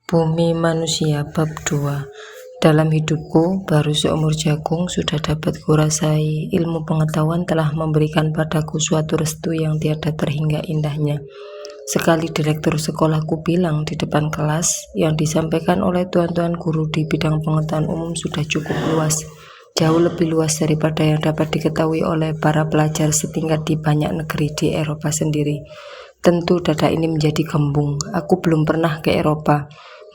Bumi Manusia Bab 2. Dalam hidupku, baru seumur jagung sudah dapat kurasai ilmu pengetahuan telah memberikan padaku suatu restu yang tiada terhingga indahnya. Sekali direktur sekolahku bilang di depan kelas, yang disampaikan oleh tuan-tuan guru di bidang pengetahuan umum sudah cukup luas, jauh lebih luas daripada yang dapat diketahui oleh para pelajar setingkat di banyak negeri di Eropa sendiri. Tentu dada ini menjadi gembung. Aku belum pernah ke Eropa.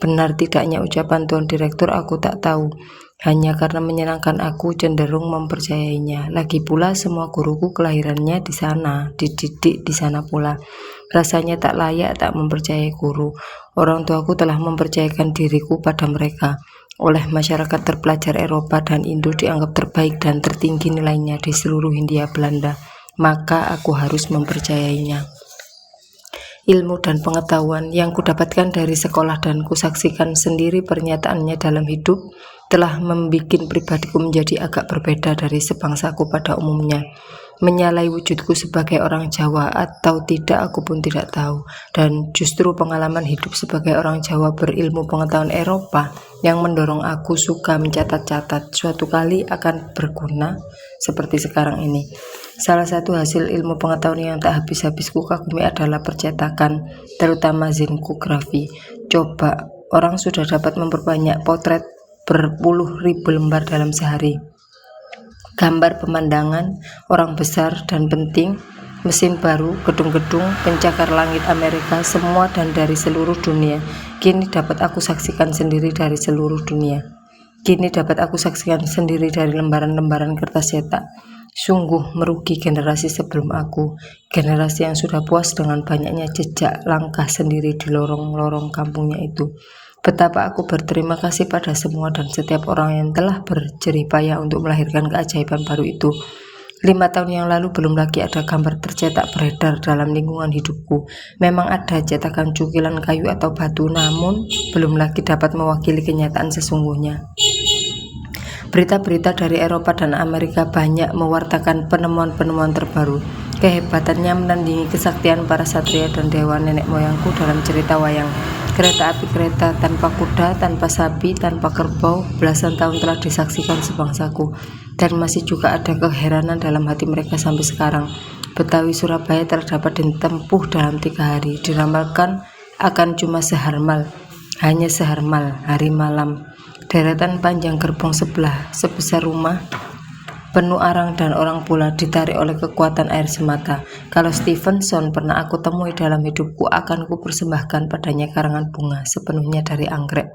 Benar tidaknya ucapan Tuan Direktur aku tak tahu. Hanya karena menyenangkan aku cenderung mempercayainya. Lagi pula semua guruku kelahirannya di sana, dididik di sana pula. Rasanya tak layak tak mempercayai guru. Orang tuaku telah mempercayakan diriku pada mereka. Oleh masyarakat terpelajar Eropa dan Indo dianggap terbaik dan tertinggi nilainya di seluruh Hindia Belanda. Maka aku harus mempercayainya. Ilmu dan pengetahuan yang kudapatkan dari sekolah dan kusaksikan sendiri pernyataannya dalam hidup telah membuat pribadiku menjadi agak berbeda dari sebangsaku pada umumnya. Menyalahi wujudku sebagai orang Jawa atau tidak aku pun tidak tahu, dan justru pengalaman hidup sebagai orang Jawa berilmu pengetahuan Eropa yang mendorong aku suka mencatat-catat suatu kali akan berguna seperti sekarang ini. Salah satu hasil ilmu pengetahuan yang tak habis-habis ku kagumi adalah percetakan, terutama zenkografi. Coba, orang sudah dapat memperbanyak potret berpuluh ribu lembar dalam sehari. Gambar pemandangan, orang besar dan penting, mesin baru, gedung-gedung, pencakar langit Amerika, semua dan dari seluruh dunia. Kini dapat aku saksikan sendiri dari seluruh dunia. Kini dapat aku saksikan sendiri dari lembaran-lembaran kertas cetak. Sungguh merugi generasi sebelum aku, generasi yang sudah puas dengan banyaknya jejak langkah sendiri di lorong-lorong kampungnya itu. Betapa aku berterima kasih pada semua dan setiap orang yang telah berjerih payah untuk melahirkan keajaiban baru itu. 5 tahun yang lalu belum lagi ada gambar tercetak beredar dalam lingkungan hidupku. Memang ada cetakan cukilan kayu atau batu, namun belum lagi dapat mewakili kenyataan sesungguhnya. Berita-berita dari Eropa dan Amerika banyak mewartakan penemuan-penemuan terbaru. Kehebatannya menandingi kesaktian para satria dan dewa nenek moyangku dalam cerita wayang. Kereta api kereta tanpa kuda, tanpa sapi, tanpa kerbau, belasan tahun telah disaksikan sebangsaku. Dan masih juga ada keheranan dalam hati mereka sampai sekarang. Betawi Surabaya telah dapat ditempuh dalam 3 hari. Diramalkan akan cuma seharmal, hanya seharmal, hari malam. Deretan panjang gerbong sebelah sebesar rumah, penuh arang dan orang pula, ditarik oleh kekuatan air semata. Kalau Stevenson pernah aku temui dalam hidupku, akan ku persembahkan padanya karangan bunga sepenuhnya dari anggrek.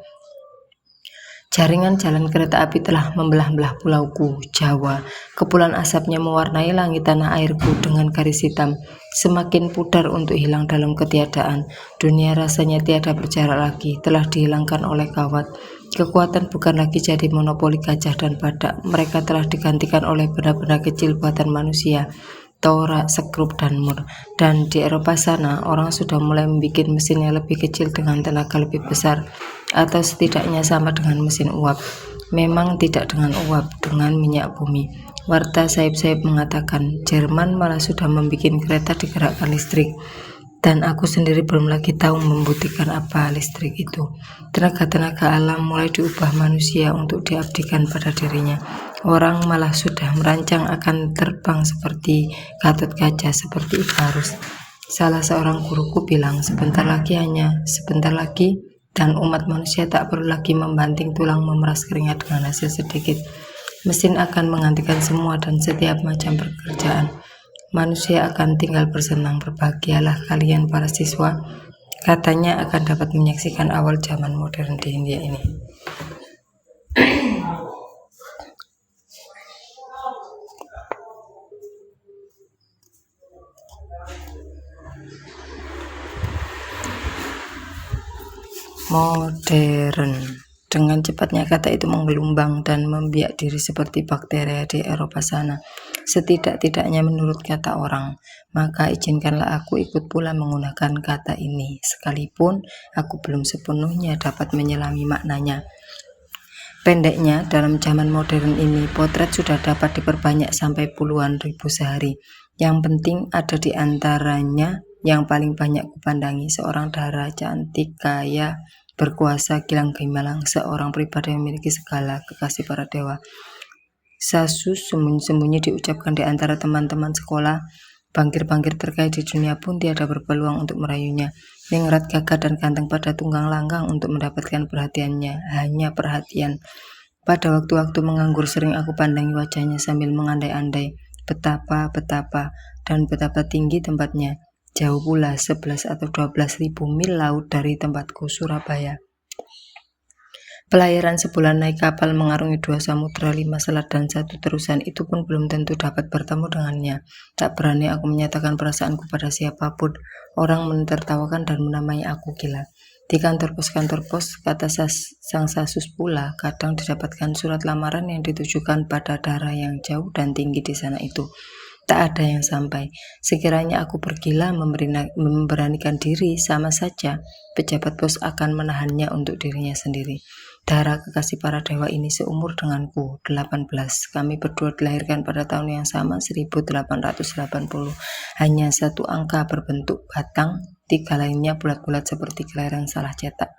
Jaringan jalan kereta api telah membelah-belah pulauku, Jawa. Kepulan asapnya mewarnai langit tanah airku dengan garis hitam, semakin pudar untuk hilang dalam ketiadaan. Dunia rasanya tiada berjarak lagi, telah dihilangkan oleh kawat. Kekuatan bukan lagi jadi monopoli gajah dan badak, mereka telah digantikan oleh benda-benda kecil buatan manusia, torak, sekrup, dan mur. Dan di Eropa sana, orang sudah mulai membuat mesin yang lebih kecil dengan tenaga lebih besar, atau setidaknya sama dengan mesin uap. Memang tidak dengan uap, dengan minyak bumi. Warta sayap-sayap mengatakan, Jerman malah sudah membuat kereta digerakkan listrik. Dan aku sendiri belum lagi tahu membuktikan apa listrik itu. Tenaga-tenaga alam mulai diubah manusia untuk diabdikan pada dirinya. Orang malah sudah merancang akan terbang seperti Gatot Kaca, seperti Ikarus. Salah seorang guruku bilang, sebentar lagi, dan umat manusia tak perlu lagi membanting tulang memeras keringat dengan hasil sedikit. Mesin akan menggantikan semua dan setiap macam pekerjaan. Manusia akan tinggal bersenang. Berbahagialah kalian para siswa, katanya akan dapat menyaksikan awal zaman modern di India ini. Modern. Dengan cepatnya kata itu menggelombang dan membiak diri seperti bakteri di Eropa sana. Setidak-tidaknya menurut kata orang. Maka izinkanlah aku ikut pula menggunakan kata ini, sekalipun aku belum sepenuhnya dapat menyelami maknanya. Pendeknya, dalam zaman modern ini, potret sudah dapat diperbanyak sampai puluhan ribu sehari. Yang penting ada di antaranya yang paling banyak kupandangi, seorang dara cantik, kaya, berkuasa Gilang Gimalang, seorang pribadi yang memiliki segala kekasih para dewa. Sasus sembunyi-sembunyi diucapkan di antara teman-teman sekolah. Bangkir-bangkir terkait di dunia pun tiada berpeluang untuk merayunya. Ningrat gagah dan ganteng pada tunggang langgang untuk mendapatkan perhatiannya, hanya perhatian. Pada waktu-waktu menganggur sering aku pandangi wajahnya sambil mengandai-andai betapa dan betapa tinggi tempatnya. Jauh pula 11 atau 12 ribu mil laut dari tempatku, Surabaya. Pelayaran sebulan naik kapal mengarungi 2 samudra, 5 selat dan 1 terusan, itu pun belum tentu dapat bertemu dengannya. Tak berani aku menyatakan perasaanku pada siapapun. Orang menertawakan dan menamai aku gila. Di kantor pos, kata sang Sasus pula, kadang didapatkan surat lamaran yang ditujukan pada daerah yang jauh dan tinggi di sana itu. Tak ada yang sampai. Sekiranya aku bergila memberanikan diri, sama saja pejabat pos akan menahannya untuk dirinya sendiri. Darah kekasih para dewa ini seumur denganku, 18. Kami berdua dilahirkan pada tahun yang sama, 1880. Hanya satu angka berbentuk batang, 3 lainnya bulat-bulat seperti kelahiran salah cetak.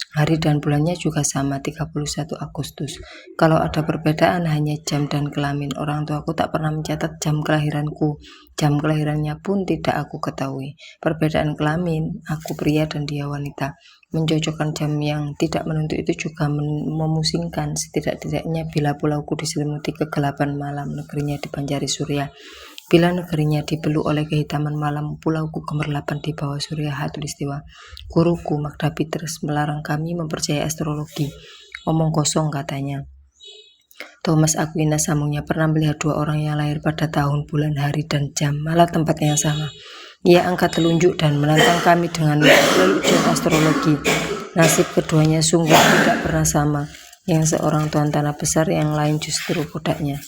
Hari dan bulannya juga sama, 31 Agustus. Kalau ada perbedaan hanya jam dan kelamin. Orang tuaku tak pernah mencatat jam kelahiranku. Jam kelahirannya pun tidak aku ketahui. Perbedaan kelamin, aku pria dan dia wanita. Mencocokkan jam yang tidak menentu itu juga memusingkan. Setidak-tidaknya bila pulauku diselimuti kegelapan malam, negerinya dipanjari surya. Bila negerinya dibeluk oleh kehitaman malam, pulauku gemerlapan di bawah surya Hatulistiwa. Guruku Magda Peters melarang kami mempercayai astrologi. Omong kosong, katanya. Thomas Aquinas sambungnya pernah melihat 2 orang yang lahir pada tahun, bulan, hari, dan jam, malah tempat yang sama. Ia angkat telunjuk dan menantang kami dengan lelucon astrologi. Nasib keduanya sungguh tidak pernah sama. Yang seorang tuan tanah besar, yang lain justru budaknya.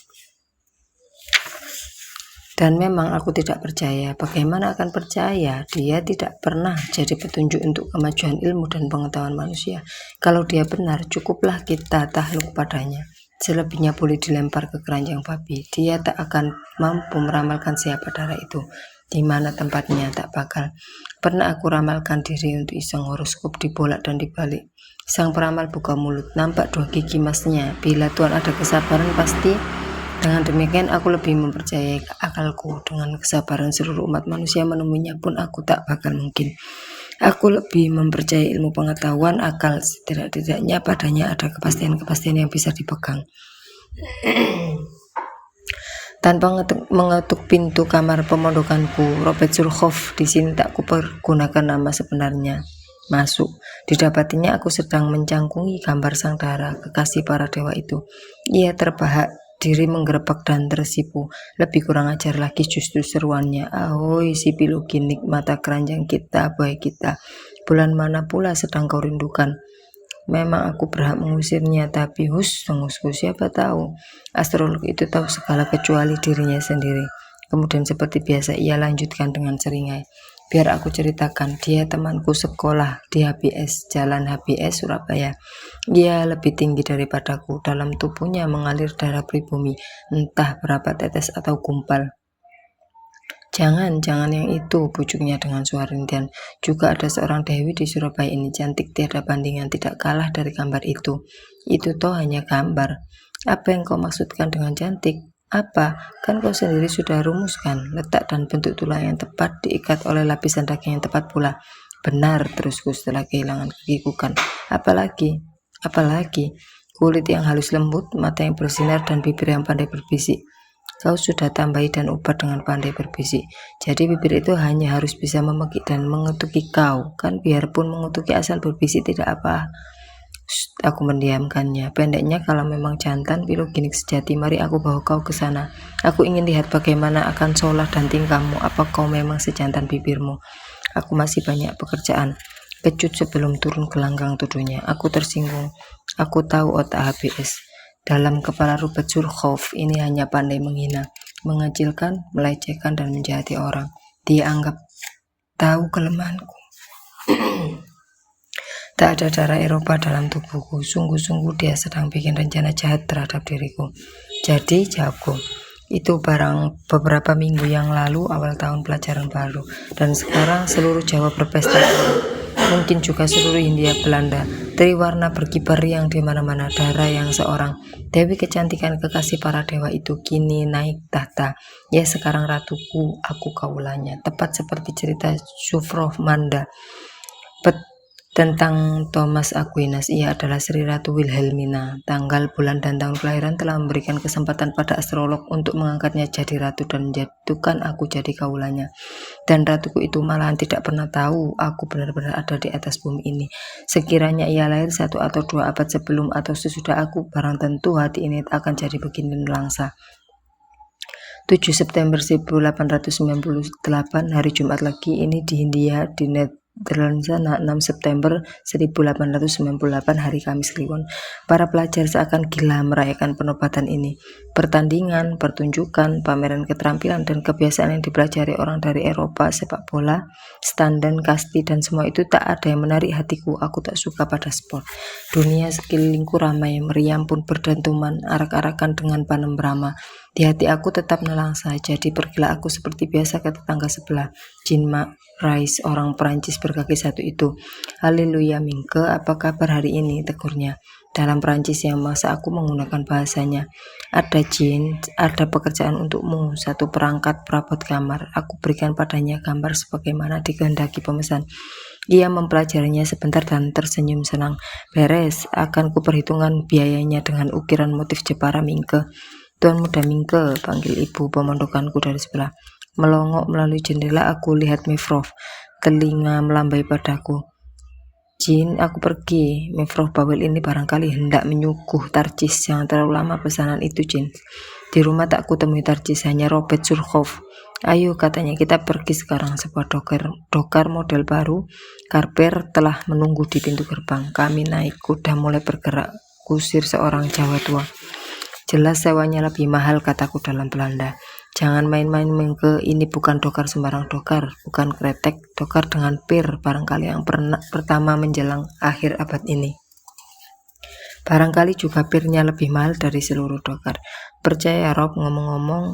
Dan memang aku tidak percaya. Bagaimana akan percaya? Dia tidak pernah jadi petunjuk untuk kemajuan ilmu dan pengetahuan manusia. Kalau dia benar, cukuplah kita takluk padanya. Selebihnya boleh dilempar ke keranjang babi. Dia tak akan mampu meramalkan siapa darah itu. Di mana tempatnya, tak bakal. Pernah aku ramalkan diri untuk iseng horoskop dibolak dan dibalik. Sang peramal buka mulut, nampak 2 gigi emasnya. Bila Tuhan ada kesabaran, pasti. Dengan demikian aku lebih mempercayai akalku. Dengan kesabaran seluruh umat manusia menemuinya pun aku tak bakal mungkin. Aku lebih mempercayai ilmu pengetahuan akal. Setidak-tidaknya padanya ada kepastian-kepastian yang bisa dipegang. Tanpa mengetuk pintu kamar pemondokanku, Robert Surhoff, di sini tak kupergunakan nama sebenarnya, masuk. Didapatinya aku sedang mencangkungi gambar sang dara, kekasih para dewa itu. Ia terbahak diri menggerebek dan tersipu. Lebih kurang ajar lagi justru seruannya. Ahoy si piluginik, mata keranjang kita, boy kita. Bulan mana pula sedang kau rindukan? Memang aku berhak mengusirnya, tapi tunggu, siapa tahu. Astrolog itu tahu segala kecuali dirinya sendiri. Kemudian seperti biasa ia lanjutkan dengan seringai. Biar aku ceritakan, dia temanku sekolah di HBS, Jalan HBS, Surabaya. Dia lebih tinggi daripadaku, dalam tubuhnya mengalir darah pribumi, entah berapa tetes atau gumpal. Jangan yang itu, bujuknya dengan suara rintian. Juga ada seorang dewi di Surabaya ini, cantik tiada bandingan, tidak kalah dari gambar itu. Itu toh hanya gambar. Apa yang kau maksudkan dengan cantik? Apa? Kan kau sendiri sudah rumuskan, letak dan bentuk tulang yang tepat diikat oleh lapisan daging yang tepat pula. Benar, terusku setelah kehilangan kekikukan. Apalagi? Kulit yang halus lembut, mata yang bersinar dan bibir yang pandai berbisik. Kau sudah tambahi dan ubah dengan pandai berbisik. Jadi bibir itu hanya harus bisa memekik dan mengetuki kau. Kan biarpun mengetuki asal berbisik tidak apa. Aku mendiamkannya. Pendeknya, kalau memang jantan piloginik sejati, mari aku bawa kau ke sana. Aku ingin lihat bagaimana akan solah dan tingkahmu. Apa kau memang sejantan bibirmu? Aku masih banyak pekerjaan. Kecut sebelum turun ke langgang, tuduhnya. Aku tersinggung. Aku tahu otak HBS. Dalam kepala Robert Surhoff ini hanya pandai menghina, mengecilkan, melecehkan, dan menjahati orang. Dia anggap tahu kelemahanku. Tak ada darah Eropa dalam tubuhku. Sungguh-sungguh dia sedang bikin rencana jahat terhadap diriku. Jadi jawabku, itu beberapa minggu yang lalu, awal tahun pelajaran baru. Dan sekarang seluruh Jawa berpesta. mungkin juga seluruh Hindia Belanda. Triwarna berkibar yang di mana-mana, darah yang seorang Dewi kecantikan kekasih para dewa itu kini naik tahta. Ya sekarang ratuku, aku kaulanya. Tepat seperti cerita Sufrohmanda tentang Thomas Aquinas. Ia adalah Sri Ratu Wilhelmina. Tanggal, bulan, dan tahun kelahiran telah memberikan kesempatan pada astrolog untuk mengangkatnya jadi ratu dan menjatuhkan aku jadi kaulanya. Dan ratuku itu malahan tidak pernah tahu aku benar-benar ada di atas bumi ini. Sekiranya ia lahir 1 atau 2 abad sebelum atau sesudah aku, barang tentu hati ini akan jadi begini nelangsa. 7 September 1898, hari Jumat Legi ini di Hindia, di Netherlands. 6 September 1898, hari Kamis Kliwon. Para pelajar seakan gila merayakan penobatan ini. Pertandingan, pertunjukan, pameran keterampilan, dan kebiasaan yang dipelajari orang dari Eropa, sepak bola, standen, kasti, dan semua itu tak ada yang menarik hatiku. Aku tak suka pada sport. Dunia sekelilingku ramai, meriam pun berdentuman, arak-arakan dengan panem Brahma. Di hati aku tetap nelangsa, jadi pergilah aku seperti biasa ke tetangga sebelah. Jean Rice, orang Perancis berkaki satu itu. Haleluya Mingke, apa kabar hari ini? Tegurnya dalam Perancis yang masa aku menggunakan bahasanya. Ada Jean, ada pekerjaan untukmu, 1 perangkat perabot kamar. Aku berikan padanya gambar sebagaimana dikehendaki pemesan. Ia mempelajarinya sebentar dan tersenyum senang. Beres, akan kuperhitungkan biayanya dengan ukiran motif Jepara Mingke. Tuan muda Mingke, panggil ibu pemondokanku dari sebelah. Melongok melalui jendela aku lihat Mifroh, telinga melambai padaku. Jin, aku pergi. Mifroh bawel ini barangkali hendak menyuguh Tarcis. Jangan terlalu lama pesanan itu, Jin. Di rumah tak kutemui Tarcis, hanya Robert Surhoff. Ayo, katanya, kita pergi sekarang. Sebuah dokar model baru, Karper, telah menunggu di pintu gerbang. Kami naik kuda mulai bergerak. Kusir seorang Jawa tua. Jelas sewanya lebih mahal, kataku dalam Belanda. Jangan main-main Mingke, ini bukan dokar sembarang dokar, bukan kretek, dokar dengan pir, barangkali yang pertama menjelang akhir abad ini. Barangkali juga pirnya lebih mahal dari seluruh dokar. Percaya Rob, ngomong-ngomong,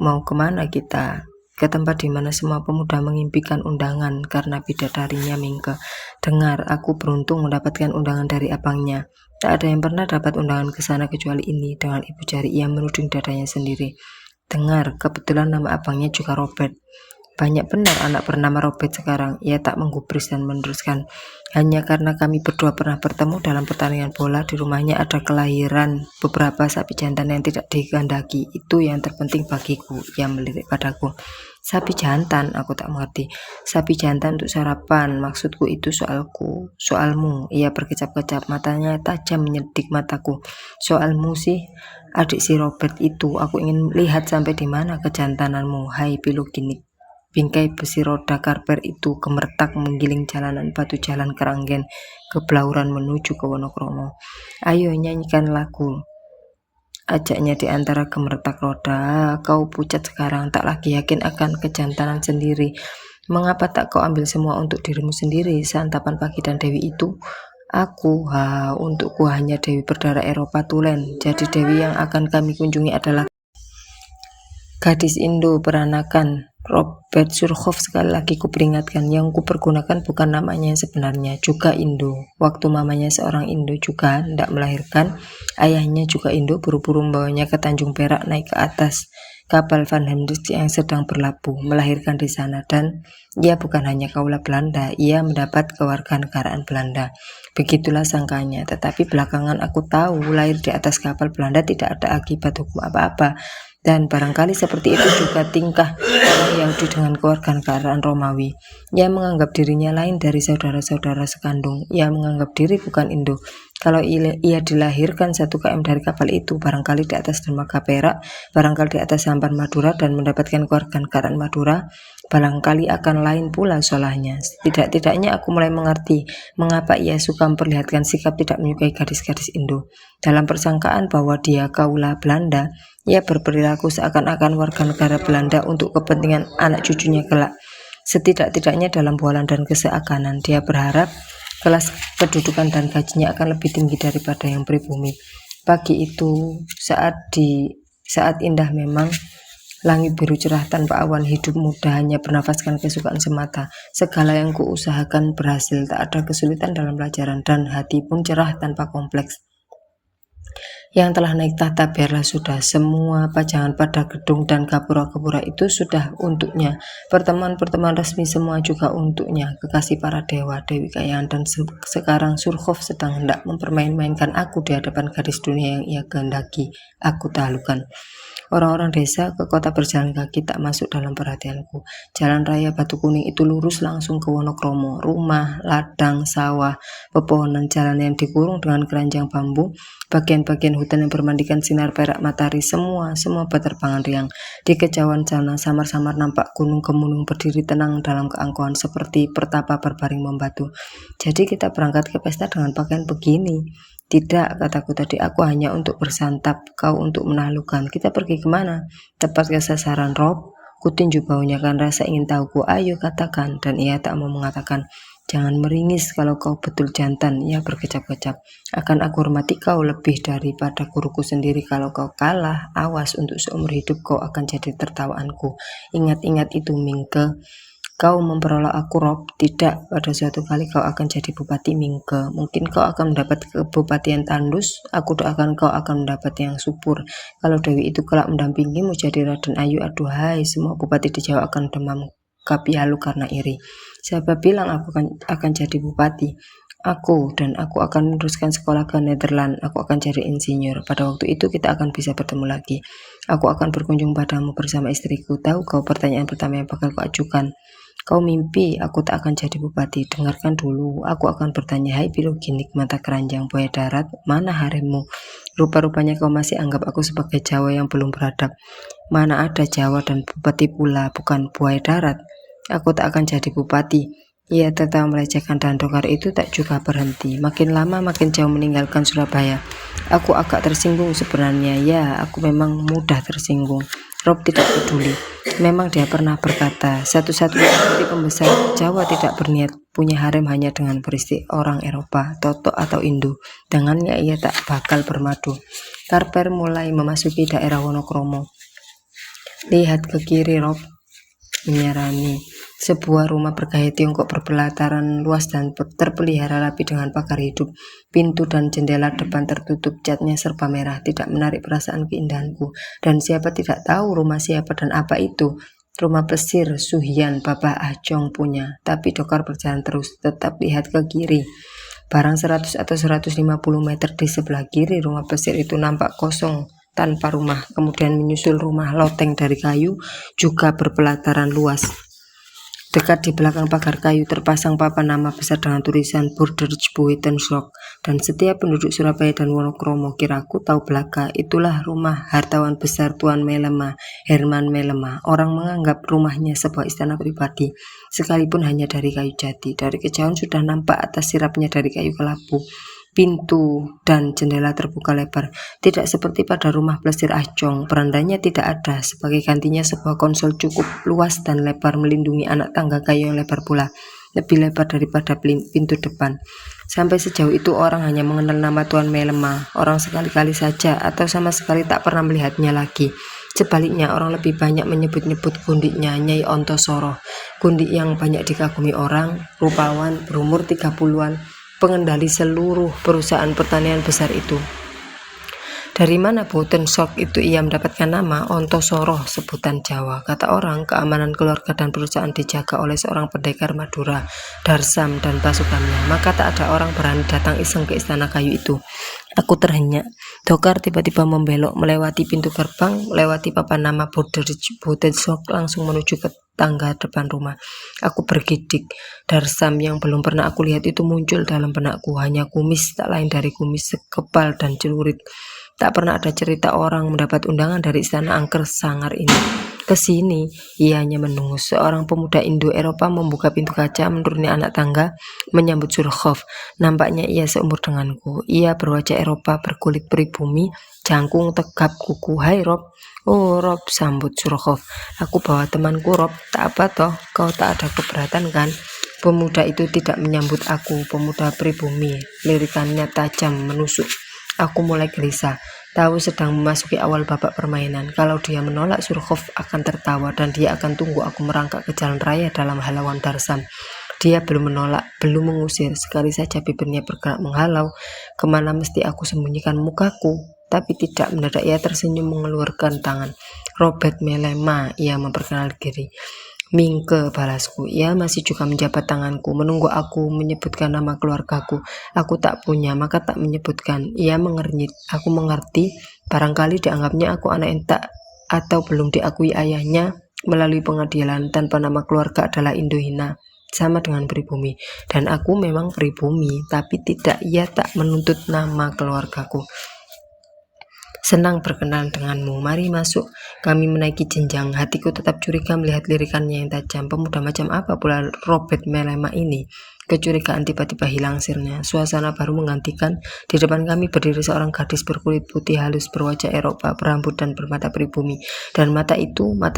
mau kemana kita? Ke tempat di mana semua pemuda mengimpikan undangan karena bidadarinya Mingke. Dengar, aku beruntung mendapatkan undangan dari abangnya. Tak ada yang pernah dapat undangan ke sana kecuali ini. Dengan ibu jari ia menuding dadanya sendiri. Dengar, kebetulan nama abangnya juga Robert. Banyak benar anak bernama Robert sekarang. Ia tak menggubris dan meneruskan. Hanya karena kami berdua pernah bertemu dalam pertandingan bola, di rumahnya ada kelahiran beberapa sapi jantan yang tidak dikehendaki. Itu yang terpenting bagiku. Ia melirik padaku. Sapi jantan, aku tak mengerti. Sapi jantan untuk sarapan, maksudku itu soalmu. Ia berkecap-kecap, matanya tajam menyedik mataku. Soalmu sih, adik si Robert itu, aku ingin lihat sampai di mana kejantananmu. Hai pilu gini. Bingkai besi roda Karper itu gemertak menggiling jalanan batu jalan Keranggen ke Blauran menuju ke Wonokromo. Ayo nyanyikan lagu, ajaknya di antara gemertak roda. Kau pucat sekarang, tak lagi yakin akan kejantanan sendiri. Mengapa tak kau ambil semua untuk dirimu sendiri? Santapan pagi dan Dewi itu untukku hanya Dewi berdarah Eropa tulen. Jadi Dewi yang akan kami kunjungi adalah gadis Indo peranakan Robert Surhoff. Sekali lagi kuperingatkan, yang kupergunakan bukan namanya yang sebenarnya, juga Indo. Waktu mamanya seorang Indo juga hendak melahirkan, ayahnya juga Indo, buru-buru membawanya ke Tanjung Perak naik ke atas kapal Van Hendricks yang sedang berlabuh, melahirkan di sana. Dan ia bukan hanya kaula Belanda, ia mendapat kewarganegaraan Belanda. Begitulah sangkanya, tetapi belakangan aku tahu lahir di atas kapal Belanda tidak ada akibat hukum apa-apa. Dan barangkali seperti itu juga tingkah orang Yahudi dengan kewarganegaraan Romawi. Ia menganggap dirinya lain dari saudara-saudara sekandung. Ia menganggap diri bukan Indo. Kalau ia dilahirkan 1 km dari kapal itu, barangkali di atas dermaga Perak, barangkali di atas sampan Madura dan mendapatkan kewarganegaraan Madura, barangkali akan lain pula solahnya. Tidak-tidaknya aku mulai mengerti mengapa ia suka memperlihatkan sikap tidak menyukai gadis-gadis Indo. Dalam persangkaan bahwa dia kaula Belanda, ia berperilaku seakan-akan warga negara Belanda untuk kepentingan anak cucunya kelak. Setidak-tidaknya dalam bualan dan keseakanan, dia berharap kelas kedudukan dan gajinya akan lebih tinggi daripada yang pribumi. Pagi itu saat indah memang, Langit biru cerah tanpa awan, hidup mudah hanya bernafaskan kesukaan semata. Segala yang kuusahakan berhasil, tak ada kesulitan dalam pelajaran, dan hati pun cerah tanpa kompleks. Yang telah naik tahta biarlah sudah, semua pajangan pada gedung dan gapura-gapura itu sudah untuknya. Pertemuan-pertemuan resmi semua juga untuknya. Kekasih para dewa, Dewi Kayangan, dan sekarang Surkov sedang hendak mempermain-mainkan aku di hadapan gadis dunia yang ia kehendaki aku taklukkan. Orang-orang desa ke kota berjalan kaki tak masuk dalam perhatianku. Jalan raya Batu Kuning itu lurus langsung ke Wonokromo. Rumah, ladang, sawah, pepohonan, jalan yang dikurung dengan keranjang bambu, bagian-bagian hutan yang bermandikan sinar perak matahari, semua berterbangan riang. Di kejauhan sana samar-samar nampak gunung kemunung berdiri tenang dalam keangkuhan seperti pertapa berbaring membatu. Jadi kita berangkat ke pesta dengan pakaian begini? Tidak, kataku tadi, aku hanya untuk bersantap, kau untuk menaklukkan. Kita pergi kemana? Tepat ke sasaran, Rob. Kutinju baunya kan rasa ingin tahuku. Ayo katakan. Dan ia tak mau mengatakan. Jangan meringis kalau kau betul jantan, ia berkecap-kecap. Akan aku hormati kau lebih daripada guruku sendiri. Kalau kau kalah, awas, untuk seumur hidup kau akan jadi tertawaanku. Ingat-ingat itu, Mingke. Kau memperoleh aku, Rob. Tidak, pada suatu kali kau akan jadi bupati, Mingke. Mungkin kau akan mendapat kebupatian Tandus. Aku doakan kau akan mendapat yang subur. Kalau Dewi itu kelak mendampingimu jadi Raden Ayu, aduhai, semua bupati di Jawa akan demam kapialu karena iri. Siapa bilang aku akan jadi bupati? Aku akan meneruskan sekolah ke Nederland. Aku akan jadi insinyur. Pada waktu itu kita akan bisa bertemu lagi. Aku akan berkunjung padamu bersama istriku. Tahu kau pertanyaan pertama yang bakal kau ajukan? Kau mimpi aku tak akan jadi bupati. Dengarkan dulu, aku akan bertanya, hai Piloginik mata keranjang buaya darat, mana haremmu? Rupa-rupanya kau masih anggap aku sebagai Jawa yang belum beradab. Mana ada Jawa dan bupati pula, bukan buaya darat. Aku tak akan jadi bupati. Ia tertawa melecehkan dan Dokar itu tak juga berhenti. Makin lama makin jauh meninggalkan Surabaya. Aku agak tersinggung sebenarnya. Ya, aku memang mudah tersinggung. Rob tidak peduli. Memang dia pernah berkata, satu-satunya bukti pembesar Jawa tidak berniat punya harem hanya dengan beristri orang Eropa, Toto atau Indo. Dengannya ia tak bakal bermadu. Karper mulai memasuki daerah Wonokromo. Lihat ke kiri, Rob, menyarani. Sebuah rumah bergaya Tiongkok berbelataran luas dan terpelihara rapi dengan pagar hidup. Pintu dan jendela depan tertutup, catnya serba merah, tidak menarik perasaan keindahanku. Dan siapa tidak tahu rumah siapa dan apa itu? Rumah pesir Suhian Babah Ahjong punya. Tapi Dokar berjalan terus, tetap lihat ke kiri. Barang 100 atau 150 meter di sebelah kiri rumah pesir itu nampak kosong tanpa rumah. Kemudian menyusul rumah loteng dari kayu juga berpelataran luas. Dekat di belakang pagar kayu terpasang papan nama besar dengan tulisan Borderij Buitensrock, dan setiap penduduk Surabaya dan Wonokromo kiraku tahu belaka, itulah rumah hartawan besar Tuan Melema, Herman Melema. Orang menganggap rumahnya sebuah istana pribadi, sekalipun hanya dari kayu jati. Dari kejauhan sudah nampak atas sirapnya dari kayu kelabu. Pintu dan jendela terbuka lebar, tidak seperti pada rumah plesir Ahjong. Berandanya tidak ada, sebagai gantinya sebuah konsol cukup luas dan lebar melindungi anak tangga kayu yang lebar pula, lebih lebar daripada pintu depan. Sampai sejauh itu orang hanya mengenal nama Tuan Melema. Orang sekali-kali saja atau sama sekali tak pernah melihatnya lagi. Sebaliknya orang lebih banyak menyebut-nyebut gundiknya, Nyai Ontosoro, gundik yang banyak dikagumi orang, rupawan, berumur 30-an, pengendali seluruh perusahaan pertanian besar itu. Dari mana Buitensrock itu ia mendapatkan nama Ontosoro, sebutan Jawa. Kata orang, keamanan keluarga dan perusahaan dijaga oleh seorang pendekar Madura, Darsam dan pasukannya. Maka tak ada orang berani datang iseng ke istana kayu itu. Aku terhenyak. Dokar tiba-tiba membelok melewati pintu gerbang, melewati papan nama Borderij Buitensrock, langsung menuju ke tangga depan rumah. Aku bergidik. Darsam yang belum pernah aku lihat itu muncul dalam benakku. Hanya kumis, tak lain dari kumis, sekepal dan celurit. Tak pernah ada cerita orang mendapat undangan dari istana angker sangar ini. Kesini, ia hanya menunggu. Seorang pemuda Indo-Eropa membuka pintu kaca, menuruni anak tangga, menyambut Surkov. Nampaknya ia seumur denganku. Ia berwajah Eropa, berkulit pribumi, jangkung, tegap, kuku. Hai Rob. Oh Rob, sambut Surkov. Aku bawa temanku Rob. Tak apa toh, kau tak ada keberatan kan? Pemuda itu tidak menyambut aku. Pemuda pribumi, lirikannya tajam, menusuk. Aku mulai gelisah. tahu sedang memasuki awal babak permainan. Kalau dia menolak, Surkhov akan tertawa dan dia akan tunggu aku merangkak ke jalan raya dalam halauan Darsam. Dia belum menolak, belum mengusir. Sekali saja bibirnya bergerak menghalau, kemana mesti aku sembunyikan mukaku. Tapi tidak, mendadak ia tersenyum mengeluarkan tangan. Robert Melema, ia memperkenalkan diri. Mingke, balasku. Ia masih juga menjabat tanganku, menunggu aku menyebutkan nama keluargaku. Aku tak punya, maka tak menyebutkan. Ia mengernyit. Aku mengerti, barangkali dianggapnya aku anak entak atau belum diakui ayahnya melalui pengadilan. Tanpa nama keluarga adalah Indohina, sama dengan pribumi. Dan aku memang pribumi, tapi tidak, ia tak menuntut nama keluargaku. Senang berkenalan denganmu, mari masuk. Kami menaiki jenjang. Hatiku tetap curiga melihat lirikannya yang tajam. Pemuda macam apa pula Robert Melema ini? Kecurigaan tiba-tiba hilang sirna. Suasana baru menggantikan. Di depan kami berdiri seorang gadis berkulit putih halus, berwajah Eropa, berambut dan bermata pribumi. Dan mata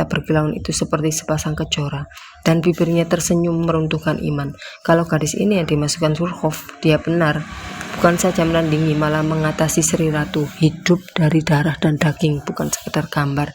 berkilauan itu seperti sepasang kejora. Dan bibirnya tersenyum meruntuhkan iman. Kalau gadis ini yang dimasukkan Surkhov, dia benar. Bukan saja menandingi, malah mengatasi Sri Ratu. Hidup dari darah dan daging, bukan sekedar gambar.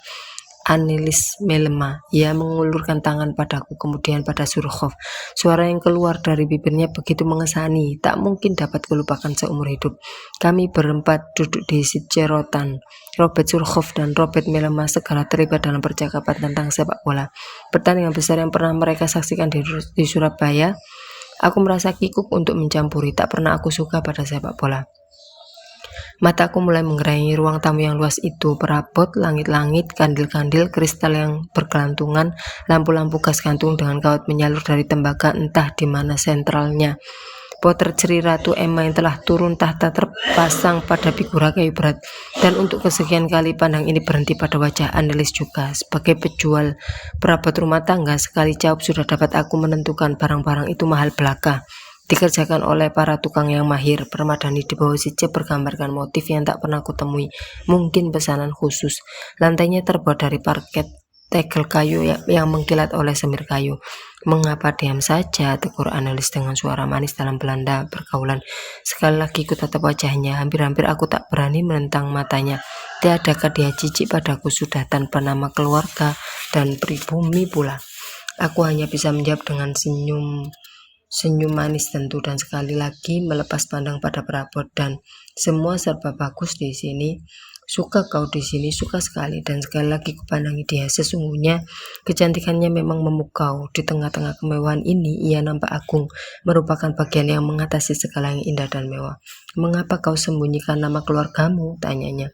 Annelies Melema. Ia mengulurkan tangan padaku, kemudian pada Surkhov. Suara yang keluar dari bibirnya begitu mengesani, tak mungkin dapat kulupakan seumur hidup. Kami berempat duduk di cerotan. Robert Surkhov dan Robert Melema segera terlibat dalam percakapan tentang sepak bola. Pertandingan besar yang pernah mereka saksikan di Surabaya. Aku merasa kikuk untuk mencampuri, tak pernah aku suka pada sepak bola. Mataku mulai menggerangi ruang tamu yang luas itu, perabot, langit-langit, kandil-kandil, kristal yang berkelantungan, lampu-lampu gas gantung dengan kawat menyalur dari tembaga entah di mana sentralnya. Potret Sri Ratu Emma yang telah turun tahta terpasang pada figura kayu berat, dan untuk kesekian kali pandang ini berhenti pada wajah Annelies juga. Sebagai penjual perabot rumah tangga, sekali caup sudah dapat aku menentukan barang-barang itu mahal belaka. Dikerjakan oleh para tukang yang mahir. Permadani di bawah si C bergambarkan motif yang tak pernah kutemui, mungkin pesanan khusus. Lantainya terbuat dari parket tegel kayu yang mengkilat oleh semir kayu. Mengapa diam saja? Tegur Annelies dengan suara manis dalam Belanda pergaulan. Sekali lagi ku tatap wajahnya, hampir-hampir aku tak berani menentang matanya. Tiadakah dia jijik padaku sudah tanpa nama keluarga dan pribumi pula? Aku hanya bisa menjawab dengan senyum manis tentu, dan sekali lagi melepas pandang pada perabot. Dan semua serba bagus di sini. Suka kau di sini? Suka sekali. Dan sekali lagi kupandangi dia. Sesungguhnya kecantikannya memang memukau. Di tengah-tengah kemewahan ini ia nampak agung, merupakan bagian yang mengatasi segala yang indah dan mewah. Mengapa kau sembunyikan nama keluargamu? Tanyanya.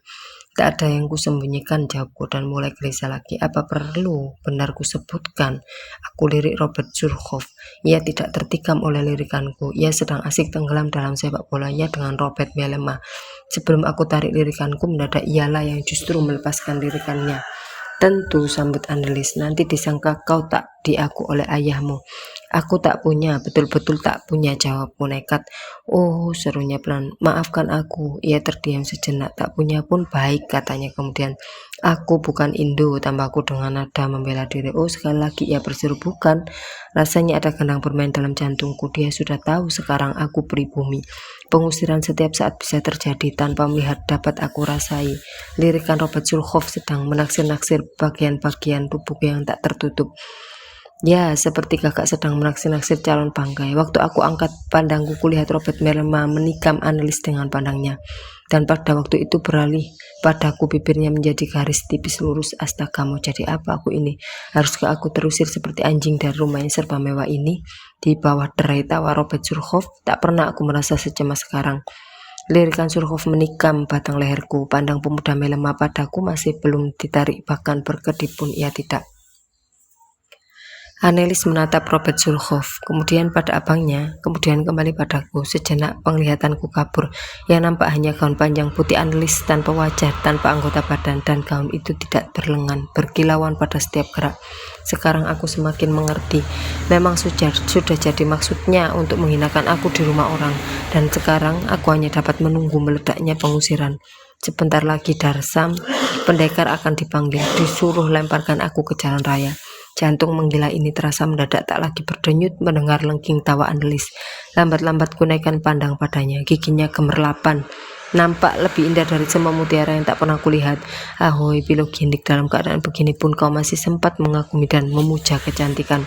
Tak ada yang kusembunyikan, jawabku, dan mulai gelisah lagi. Apa perlu benar kusebutkan? Aku lirik Robert Surkhov. Ia tidak tertikam oleh lirikanku. Ia sedang asik tenggelam dalam sepak bolanya dengan Robert Melema. Sebelum aku tarik lirikanku, mendadak ialah yang justru melepaskan lirikannya. Tentu, sambut Annelies, nanti disangka kau tak diaku oleh ayahmu. Aku tak punya, betul-betul tak punya, jawabku nekat. Oh, serunya pelan. Maafkan aku. Ia terdiam sejenak. Tak punya pun baik, katanya kemudian. Aku bukan Indo, tambahku dengan nada membela diri. Oh, sekali lagi ia berseru bukan. Rasanya ada gendang bermain dalam jantungku. Dia sudah tahu sekarang aku pribumi. Pengusiran setiap saat bisa terjadi tanpa melihat dapat aku rasai. Lirikan Robert Surkhov sedang menaksir-naksir bagian-bagian tubuh yang tak tertutup. Ya, seperti kakak sedang menaksir-naksir calon bangkai. Waktu aku angkat pandangku, kulihat Robert Melema menikam Annelies dengan pandangnya. Dan pada waktu itu beralih padaku, bibirnya menjadi garis tipis lurus. Astaga, mau jadi apa aku ini? Haruskah aku terusir seperti anjing dari rumah yang serba mewah ini? Di bawah derai tawa Robert Surkhov, tak pernah aku merasa secemas sekarang. Lirikan Surkhov menikam batang leherku. Pandang pemuda Melema padaku masih belum ditarik, bahkan berkedip pun ia tidak. Annelies menatap Robert Surkhov, kemudian pada abangnya, kemudian kembali padaku. Sejenak penglihatanku kabur. Yang nampak hanya gaun panjang putih Annelies tanpa wajah, tanpa anggota badan, dan gaun itu tidak berlengan, berkilauan pada setiap gerak. Sekarang aku semakin mengerti. Memang sudah jadi maksudnya untuk menghinakan aku di rumah orang, dan sekarang aku hanya dapat menunggu meledaknya pengusiran. Sebentar lagi Darsam, pendekar akan dipanggil, disuruh lemparkan aku ke jalan raya. Jantung menggila ini terasa mendadak tak lagi berdenyut mendengar lengking tawa Annelies. Lambat-lambat ku naikkan pandang padanya, giginya gemerlapan. nampak lebih indah dari semua mutiara yang tak pernah kulihat. Ahoy Pilogendik, dalam keadaan begini pun kau masih sempat mengagumi dan memuja kecantikan.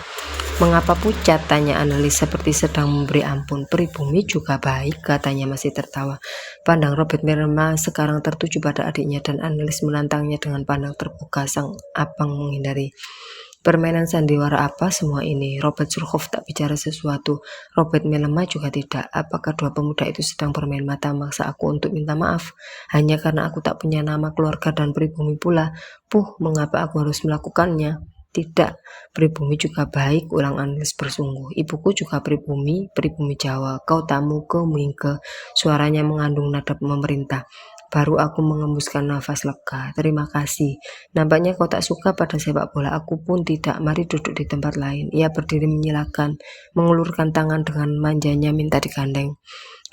Mengapa pucat? Tanya analis seperti sedang memberi ampun. Pribumi juga baik, katanya masih tertawa. Pandang Robert Merema sekarang tertuju pada adiknya dan analis menantangnya dengan pandang terbuka. Sang abang menghindari. Permainan sandiwara apa semua ini? Robert Surhoff tak bicara sesuatu. Robert Melema juga tidak. Apakah dua pemuda itu sedang bermain mata maksa aku untuk minta maaf? Hanya karena aku tak punya nama, keluarga, dan pribumi pula. Mengapa aku harus melakukannya? Tidak, pribumi juga baik, ulang analis bersungguh. Ibuku juga pribumi Jawa. Kau tamu ke Mingke. Suaranya mengandung nada memerintah. Baru aku mengembuskan nafas lega. Terima kasih. Nampaknya kau tak suka pada sepak bola. Aku pun tidak. Mari duduk di tempat lain. Ia berdiri menyilakan, mengulurkan tangan dengan manjanya minta digandeng.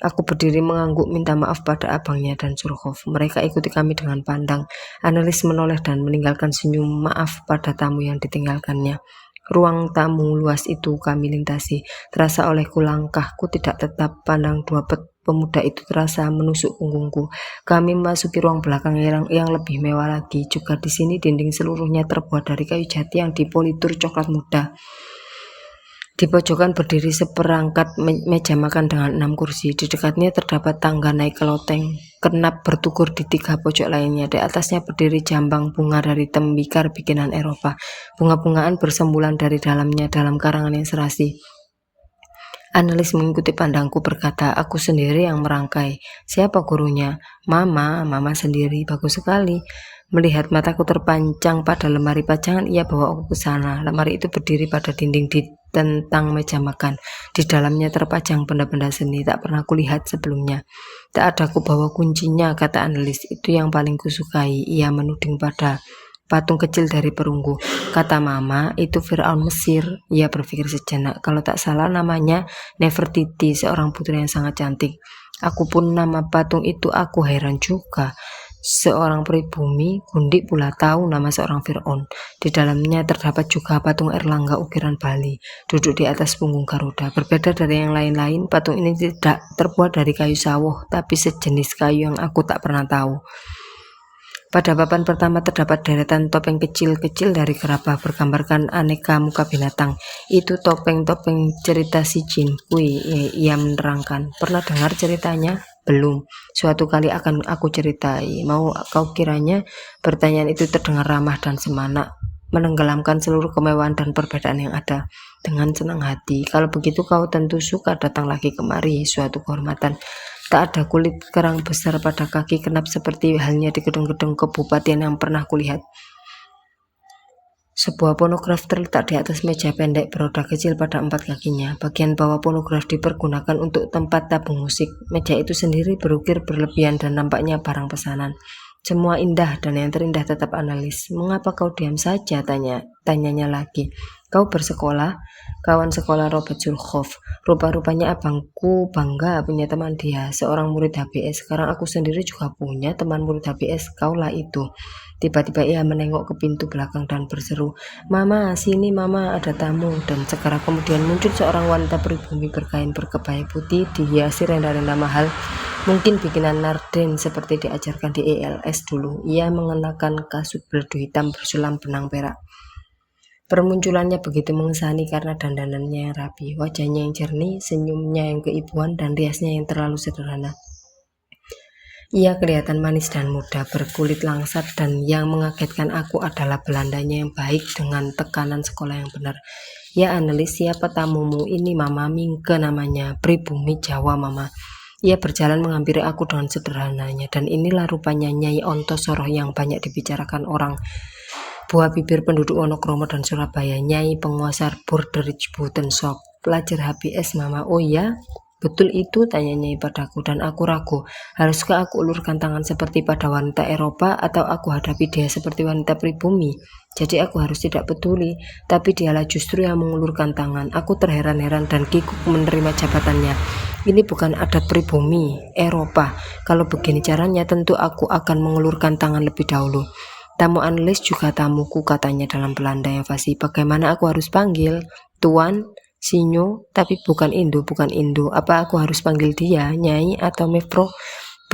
Aku berdiri mengangguk minta maaf pada abangnya dan Surhoff. Mereka ikuti kami dengan pandang. Analis menoleh dan meninggalkan senyum maaf pada tamu yang ditinggalkannya. Ruang tamu luas itu kami lintasi. Terasa olehku langkahku tidak tetap. Pandang dua pemuda itu terasa menusuk punggungku. Kami memasuki ruang belakang yang lebih mewah lagi. Juga di sini dinding seluruhnya terbuat dari kayu jati yang dipolitur coklat muda. Di pojokan berdiri seperangkat meja makan dengan 6 kursi. Di dekatnya terdapat tangga naik ke loteng. Kenap bertukur di 3 pojok lainnya. Di atasnya berdiri jambang bunga dari tembikar bikinan Eropa. Bunga-bungaan bersembulan dari dalamnya dalam karangan yang serasi. Analis mengikuti pandangku berkata, aku sendiri yang merangkai. Siapa gurunya? Mama sendiri. Bagus sekali. Melihat mataku terpancang pada lemari pajangan, ia bawa aku ke sana. Lemari itu berdiri pada dinding di tentang meja makan. Di dalamnya terpajang benda-benda seni tak pernah kulihat sebelumnya. Tak ada ku bawa kuncinya, kata analis. Itu yang paling kusukai. Ia menuding pada patung kecil dari perunggu. Kata mama, itu Firaun Mesir. Ia berpikir sejenak. Kalau tak salah namanya Nefertiti, seorang putri yang sangat cantik. Aku pun nama patung itu aku heran juga. Seorang pribumi, Gundik pula tahu nama seorang Firaun. Di dalamnya terdapat juga patung Erlangga ukiran Bali, duduk di atas punggung Garuda. Berbeda dari yang lain-lain, patung ini tidak terbuat dari kayu sawoh, tapi sejenis kayu yang aku tak pernah tahu. Pada papan pertama terdapat deretan topeng kecil-kecil dari gerabah bergambarkan aneka muka binatang. Itu topeng-topeng cerita si Jin Kui, ia menerangkan. Pernah dengar ceritanya? Belum. Suatu kali akan aku ceritai. Mau kau kiranya? Pertanyaan itu terdengar ramah dan semana, menenggelamkan seluruh kemewahan dan perbedaan yang ada. Dengan senang hati. Kalau begitu kau tentu suka datang lagi kemari. Suatu kehormatan. Tak ada kulit kerang besar pada kaki kenap seperti halnya di gedung-gedung kebupatian yang pernah kulihat. Sebuah fonograf terletak di atas meja pendek beroda kecil pada 4 kakinya. Bagian bawah fonograf dipergunakan untuk tempat tabung musik. Meja itu sendiri berukir berlebihan dan nampaknya barang pesanan. Semua indah dan yang terindah tetap analis. Mengapa kau diam saja? Tanyanya lagi. Kau bersekolah? Kawan sekolah Robert Surhoff. Rupa-rupanya abangku bangga punya teman dia, seorang murid HBS. Sekarang aku sendiri juga punya teman murid HBS. Kaulah itu. Tiba-tiba ia menengok ke pintu belakang dan berseru, Mama, sini mama, ada tamu. Dan segera kemudian muncul seorang wanita pribumi berkain berkebaya putih dihiasi renda-renda mahal, mungkin bikinan Narden seperti diajarkan di ELS dulu. Ia mengenakan kasut beldu hitam bersulam benang perak. Permunculannya begitu mengesani karena dandanannya yang rapi, wajahnya yang jernih, senyumnya yang keibuan, dan riasnya yang terlalu sederhana. Ia kelihatan manis dan muda, berkulit langsat, dan yang mengagetkan aku adalah Belandanya yang baik dengan tekanan sekolah yang benar. Ya analis, siapa tamumu? Ini Mama Mingke namanya, pribumi Jawa Mama. Ia berjalan menghampiri aku dengan sederhananya, dan inilah rupanya Nyai Ontosoroh yang banyak dibicarakan orang. Buah bibir penduduk Wonokromo dan Surabaya, Nyai penguasa Borderich Butenshop, pelajar HBS Mama. Oh ya? Betul itu? Tanya Nyai padaku, dan aku ragu. Haruskah aku ulurkan tangan seperti pada wanita Eropa, atau aku hadapi dia seperti wanita pribumi? Jadi aku harus tidak peduli, tapi dialah justru yang mengulurkan tangan. Aku terheran-heran dan kikuk menerima jabatannya. Ini bukan adat pribumi Eropa. Kalau begini caranya, tentu aku akan mengulurkan tangan lebih dahulu. Tamu analis juga tamuku, katanya dalam Belanda yang fasih. Bagaimana aku harus panggil? Tuan? Sinyo? Tapi bukan Indo. Apa aku harus panggil dia, Nyai atau Mevro?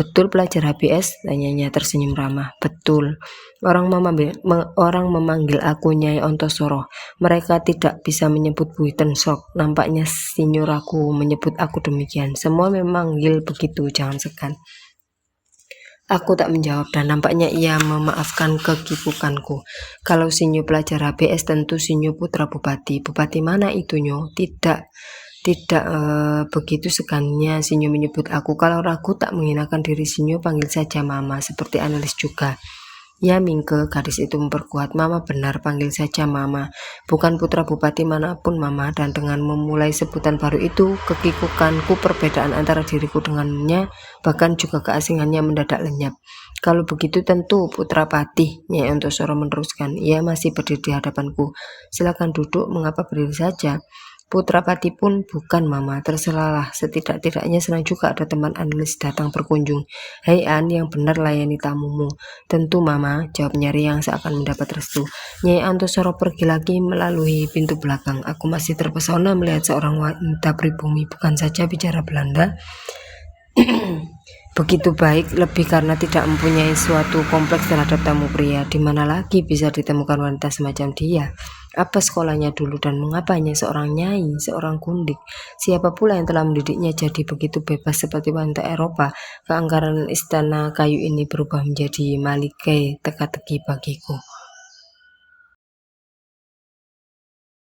Betul pelajar HBS? Tanyanya tersenyum ramah. Betul. Orang memanggil aku Nyai Ontosoro. Mereka tidak bisa menyebut Buiten Sok. Nampaknya senior aku menyebut aku demikian. Semua memanggil begitu, jangan segan. Aku tak menjawab dan nampaknya ia memaafkan kekipukanku. Kalau Sinyo pelajar HBS tentu Sinyo putra bupati. Bupati mana itu Nyo? Tidak begitu segannya Sinyo menyebut aku. Kalau ragu tak menghinakan diri Sinyo, panggil saja Mama, seperti analis juga. Ya Mingke, gadis itu memperkuat. Mama benar, panggil saja Mama. Bukan putra bupati manapun Mama. Dan dengan memulai sebutan baru itu, kekikukanku, perbedaan antara diriku dengannya, bahkan juga keasingannya mendadak lenyap. Kalau begitu tentu putra patih, Nyai Ontosoro meneruskan. Ia masih berdiri di hadapanku. Silakan duduk, mengapa berdiri saja? Putra Pati pun bukan Mama, terserahlah. Setidak-tidaknya senang juga ada teman analis datang berkunjung. Hai An, yang benar layani tamumu. Tentu Mama, jawabnya riang seakan mendapat restu. Nyai Ontosoro pergi lagi melalui pintu belakang. Aku masih terpesona melihat seorang wanita pribumi, bukan saja bicara Belanda, begitu baik, lebih karena tidak mempunyai suatu kompleks terhadap tamu pria. Di mana lagi bisa ditemukan wanita semacam dia? Apa sekolahnya dulu dan mengapanya seorang nyai, seorang kundik? Siapa pula yang telah mendidiknya jadi begitu bebas seperti wanita Eropa? Keanggaran istana kayu ini berubah menjadi malikai teka-teki bagiku.